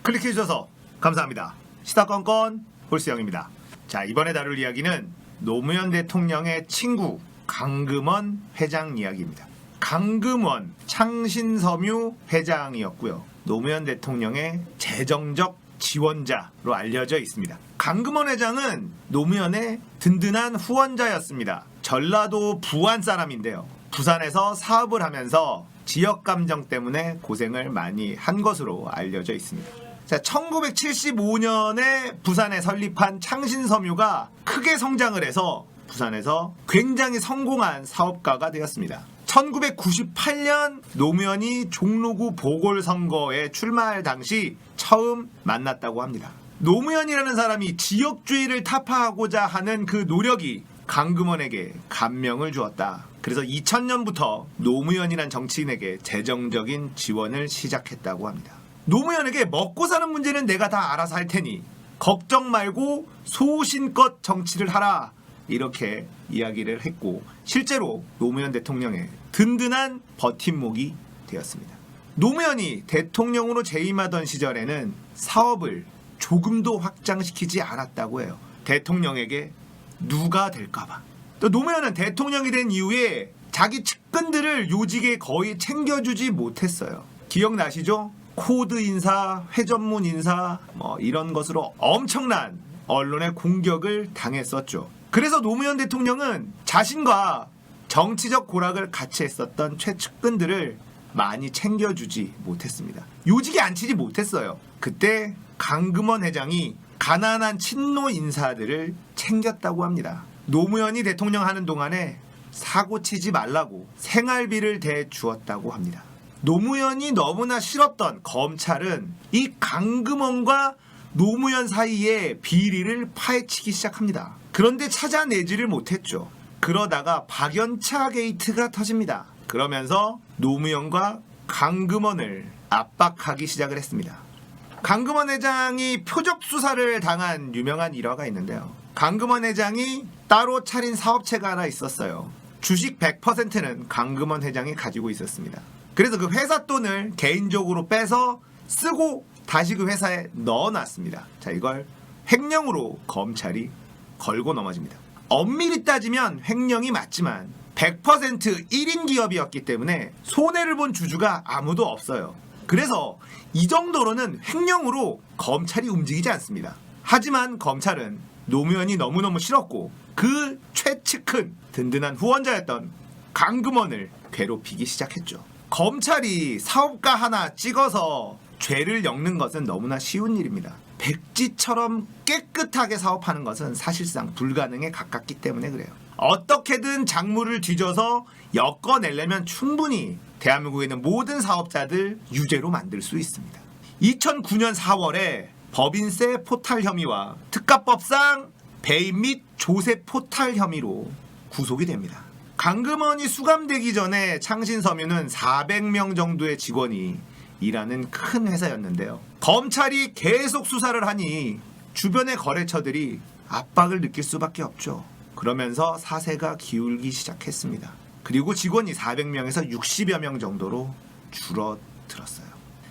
클릭해주셔서 감사합니다. 시사건건 홀수영입니다. 자, 이번에 다룰 이야기는 노무현 대통령의 친구 강금원 회장 이야기입니다. 강금원 창신섬유 회장이었고요. 노무현 대통령의 재정적 지원자로 알려져 있습니다. 강금원 회장은 노무현의 든든한 후원자였습니다. 전라도 부안 사람인데요. 부산에서 사업을 하면서 지역 감정 때문에 고생을 많이 한 것으로 알려져 있습니다. 자, 1975년에 부산에 설립한 창신섬유가 크게 성장을 해서 부산에서 굉장히 성공한 사업가가 되었습니다. 1998년 노무현이 종로구 보궐선거에 출마할 당시 처음 만났다고 합니다. 노무현이라는 사람이 지역주의를 타파하고자 하는 그 노력이 강금원에게 감명을 주었다. 그래서 2000년부터 노무현이란 정치인에게 재정적인 지원을 시작했다고 합니다. 노무현에게 먹고 사는 문제는 내가 다 알아서 할 테니 걱정 말고 소신껏 정치를 하라, 이렇게 이야기를 했고, 실제로 노무현 대통령의 든든한 버팀목이 되었습니다. 노무현이 대통령으로 재임하던 시절에는 사업을 조금도 확장시키지 않았다고 해요. 대통령에게 누가 될까봐. 또 노무현은 대통령이 된 이후에 자기 측근들을 요직에 거의 챙겨주지 못했어요. 기억나시죠? 코드 인사, 회전문 인사, 이런 것으로 엄청난 언론의 공격을 당했었죠. 그래서 노무현 대통령은 자신과 정치적 고락을 같이 했었던 최측근들을 많이 챙겨주지 못했습니다. 요직에 앉히지 못했어요. 그때 강금원 회장이 가난한 친노 인사들을 챙겼다고 합니다. 노무현이 대통령 하는 동안에 사고 치지 말라고 생활비를 대주었다고 합니다. 노무현이 너무나 싫었던 검찰은 이 강금원과 노무현 사이의 비리를 파헤치기 시작합니다. 그런데 찾아내지를 못했죠. 그러다가 박연차 게이트가 터집니다. 그러면서 노무현과 강금원을 압박하기 시작을 했습니다. 강금원 회장이 표적 수사를 당한 유명한 일화가 있는데요. 강금원 회장이 따로 차린 사업체가 하나 있었어요. 주식 100%는 강금원 회장이 가지고 있었습니다. 그래서 그 회사 돈을 개인적으로 빼서 쓰고 다시 그 회사에 넣어놨습니다. 자, 이걸 횡령으로 검찰이 걸고 넘어집니다. 엄밀히 따지면 횡령이 맞지만 100% 1인 기업이었기 때문에 손해를 본 주주가 아무도 없어요. 그래서 이 정도로는 횡령으로 검찰이 움직이지 않습니다. 하지만 검찰은 노무현이 너무너무 싫었고 그 최측근 든든한 후원자였던 강금원을 괴롭히기 시작했죠. 검찰이 사업가 하나 찍어서 죄를 엮는 것은 너무나 쉬운 일입니다. 백지처럼 깨끗하게 사업하는 것은 사실상 불가능에 가깝기 때문에 그래요. 어떻게든 작물을 뒤져서 엮어내려면 충분히 대한민국에 있는 모든 사업자들 유죄로 만들 수 있습니다. 2009년 4월에 법인세 포탈 혐의와 특가법상 배임 및 조세 포탈 혐의로 구속이 됩니다. 강금원이 수감되기 전에 창신섬유는 400명 정도의 직원이 일하는 큰 회사였는데요. 검찰이 계속 수사를 하니 주변의 거래처들이 압박을 느낄 수밖에 없죠. 그러면서 사세가 기울기 시작했습니다. 그리고 직원이 400명에서 60여 명 정도로 줄어들었어요.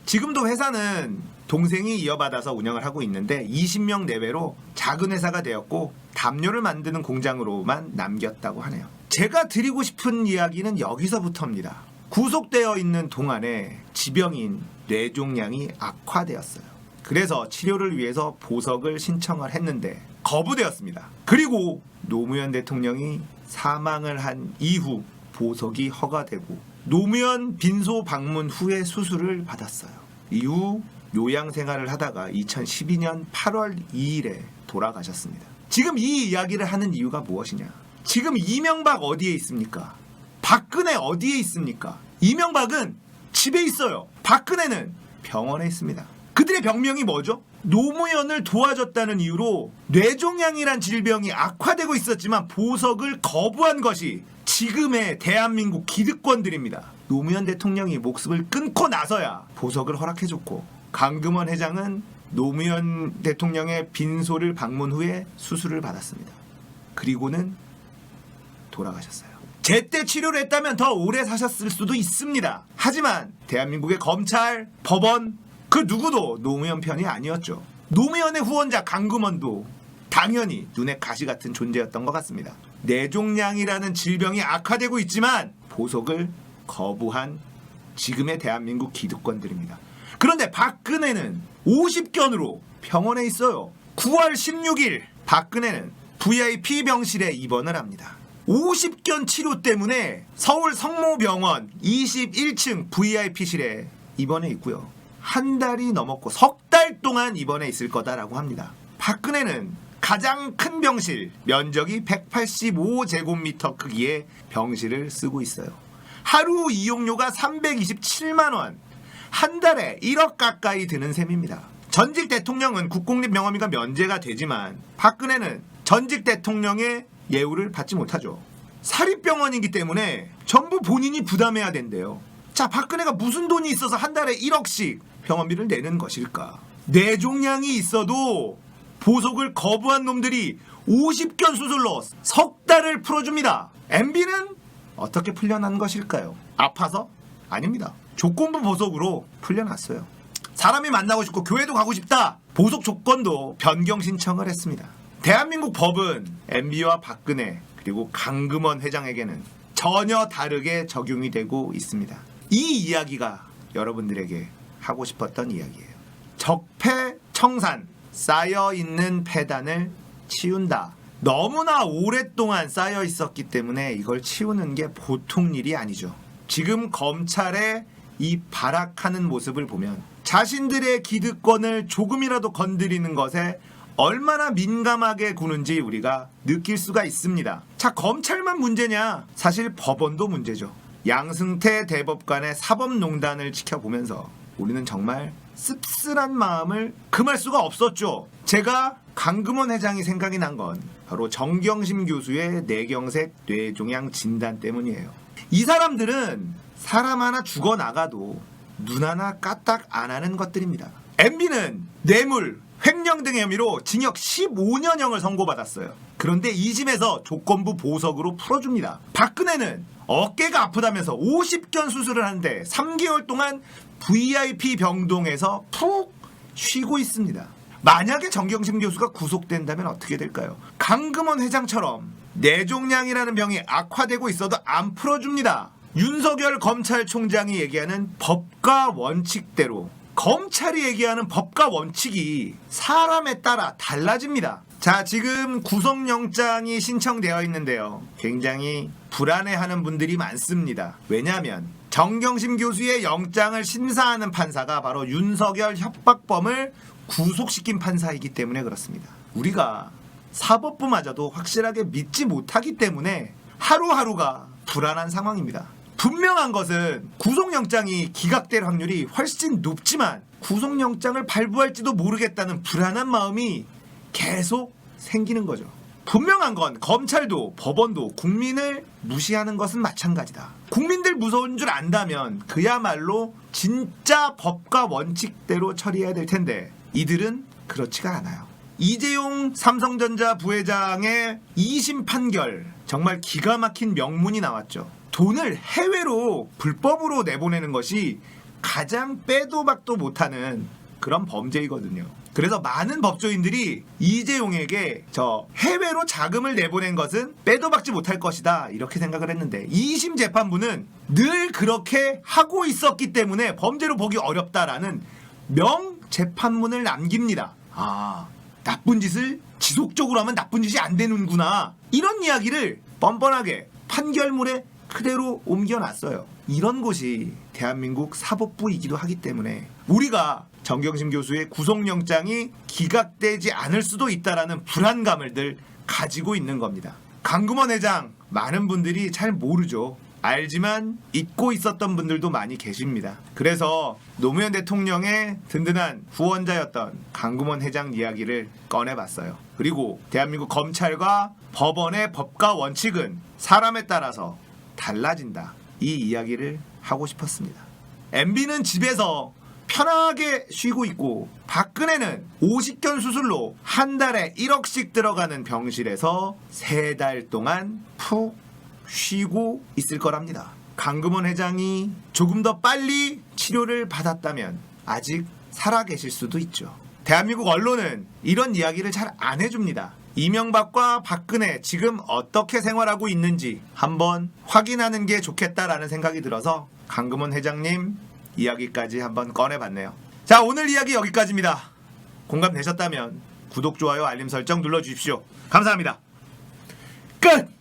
지금도 회사는 동생이 이어받아서 운영을 하고 있는데 20명 내외로 작은 회사가 되었고 담요를 만드는 공장으로만 남겼다고 하네요. 제가 드리고 싶은 이야기는 여기서부터입니다. 구속되어 있는 동안에 지병인 뇌종양이 악화되었어요. 그래서 치료를 위해서 보석을 신청을 했는데 거부되었습니다. 그리고 노무현 대통령이 사망을 한 이후 보석이 허가되고 노무현 빈소 방문 후에 수술을 받았어요. 이후 요양 생활을 하다가 2012년 8월 2일에 돌아가셨습니다. 지금 이 이야기를 하는 이유가 무엇이냐? 지금 이명박 어디에 있습니까? 박근혜 어디에 있습니까? 이명박은 집에 있어요. 박근혜는 병원에 있습니다. 그들의 병명이 뭐죠? 노무현을 도와줬다는 이유로 뇌종양이란 질병이 악화되고 있었지만 보석을 거부한 것이 지금의 대한민국 기득권들입니다. 노무현 대통령이 목숨을 끊고 나서야 보석을 허락해줬고, 강금원 회장은 노무현 대통령의 빈소를 방문 후에 수술을 받았습니다. 그리고는 돌아가셨어요. 제때 치료를 했다면 더 오래 사셨을 수도 있습니다. 하지만 대한민국의 검찰, 법원, 그 누구도 노무현 편이 아니었죠. 노무현의 후원자 강금원도 당연히 눈에 가시 같은 존재였던 것 같습니다. 뇌종양이라는 질병이 악화되고 있지만 보석을 거부한 지금의 대한민국 기득권들입니다. 그런데 박근혜는 50견으로 병원에 있어요. 9월 16일 박근혜는 VIP 병실에 입원을 합니다. 50견 치료 때문에 서울 성모병원 21층 VIP실에 입원해 있고요. 한 달이 넘었고 석 달 동안 입원해 있을 거다라고 합니다. 박근혜는 가장 큰 병실, 면적이 185제곱미터 크기의 병실을 쓰고 있어요. 하루 이용료가 327만 원, 한 달에 1억 가까이 드는 셈입니다. 전직 대통령은 국공립병원비가 면제가 되지만 박근혜는 전직 대통령의 예우를 받지 못하죠. 사립병원이기 때문에 전부 본인이 부담해야 된대요. 자, 박근혜가 무슨 돈이 있어서 한 달에 1억씩 병원비를 내는 것일까? 뇌종양이 있어도 보석을 거부한 놈들이 50견 수술로 석 달을 풀어줍니다. MB는 어떻게 풀려난 것일까요? 아파서? 아닙니다. 조건부 보석으로 풀려났어요. 사람이 만나고 싶고 교회도 가고 싶다. 보석 조건도 변경 신청을 했습니다. 대한민국 법은 MB와 박근혜 그리고 강금원 회장에게는 전혀 다르게 적용이 되고 있습니다. 이 이야기가 여러분들에게 하고 싶었던 이야기예요. 적폐청산, 쌓여있는 폐단을 치운다. 너무나 오랫동안 쌓여 있었기 때문에 이걸 치우는 게 보통 일이 아니죠. 지금 검찰의 이 발악하는 모습을 보면 자신들의 기득권을 조금이라도 건드리는 것에 얼마나 민감하게 구는지 우리가 느낄 수가 있습니다. 자, 검찰만 문제냐? 사실 법원도 문제죠. 양승태 대법관의 사법농단을 지켜보면서 우리는 정말 씁쓸한 마음을 금할 수가 없었죠. 제가 강금원 회장이 생각이 난 건 바로 정경심 교수의 뇌경색 뇌종양 진단 때문이에요. 이 사람들은 사람 하나 죽어나가도 눈 하나 까딱 안 하는 것들입니다. MB는 뇌물, 횡령 등의 혐의로 징역 15년형을 선고받았어요. 그런데 2심에서 조건부 보석으로 풀어줍니다. 박근혜는 어깨가 아프다면서 50견 수술을 하는데 3개월 동안 VIP 병동에서 푹 쉬고 있습니다. 만약에 정경심 교수가 구속된다면 어떻게 될까요? 강금원 회장처럼 뇌종양이라는 병이 악화되고 있어도 안 풀어줍니다. 윤석열 검찰총장이 얘기하는 법과 원칙대로 검찰이 얘기하는 법과 원칙이 사람에 따라 달라집니다. 자, 지금 구속영장이 신청되어 있는데요. 굉장히 불안해하는 분들이 많습니다. 왜냐하면 정경심 교수의 영장을 심사하는 판사가 바로 윤석열 협박범을 구속시킨 판사이기 때문에 그렇습니다. 우리가 사법부마저도 확실하게 믿지 못하기 때문에 하루하루가 불안한 상황입니다. 분명한 것은 구속영장이 기각될 확률이 훨씬 높지만 구속영장을 발부할지도 모르겠다는 불안한 마음이 계속 생기는 거죠. 분명한 건 검찰도 법원도 국민을 무시하는 것은 마찬가지다. 국민들 무서운 줄 안다면 그야말로 진짜 법과 원칙대로 처리해야 될 텐데 이들은 그렇지가 않아요. 이재용 삼성전자 부회장의 2심 판결 정말 기가 막힌 명문이 나왔죠. 돈을 해외로 불법으로 내보내는 것이 가장 빼도 박도 못하는 그런 범죄이거든요. 그래서 많은 법조인들이 이재용에게 저 해외로 자금을 내보낸 것은 빼도 박지 못할 것이다 이렇게 생각을 했는데 2심 재판부는 늘 그렇게 하고 있었기 때문에 범죄로 보기 어렵다라는 명재판문을 남깁니다. 아, 나쁜 짓을 지속적으로 하면 나쁜 짓이 안 되는구나 이런 이야기를 뻔뻔하게 판결문에 그대로 옮겨놨어요. 이런 곳이 대한민국 사법부이기도 하기 때문에 우리가 정경심 교수의 구속영장이 기각되지 않을 수도 있다라는 불안감을 늘 가지고 있는 겁니다. 강금원 회장 많은 분들이 잘 모르죠. 알지만 잊고 있었던 분들도 많이 계십니다. 그래서 노무현 대통령의 든든한 후원자였던 강금원 회장 이야기를 꺼내봤어요. 그리고 대한민국 검찰과 법원의 법과 원칙은 사람에 따라서 달라진다. 이 이야기를 하고 싶었습니다. MB는 집에서 편하게 쉬고 있고 박근혜는 50견 수술로 한 달에 1억씩 들어가는 병실에서 3달 동안 푹 쉬고 있을 거랍니다. 강금원 회장이 조금 더 빨리 치료를 받았다면 아직 살아 계실 수도 있죠. 대한민국 언론은 이런 이야기를 잘 안 해줍니다. 이명박과 박근혜 지금 어떻게 생활하고 있는지 한번 확인하는 게 좋겠다라는 생각이 들어서 강금원 회장님 이야기까지 한번 꺼내봤네요. 자, 오늘 이야기 여기까지입니다. 공감되셨다면 구독, 좋아요, 알림 설정 눌러주십시오. 감사합니다. 끝!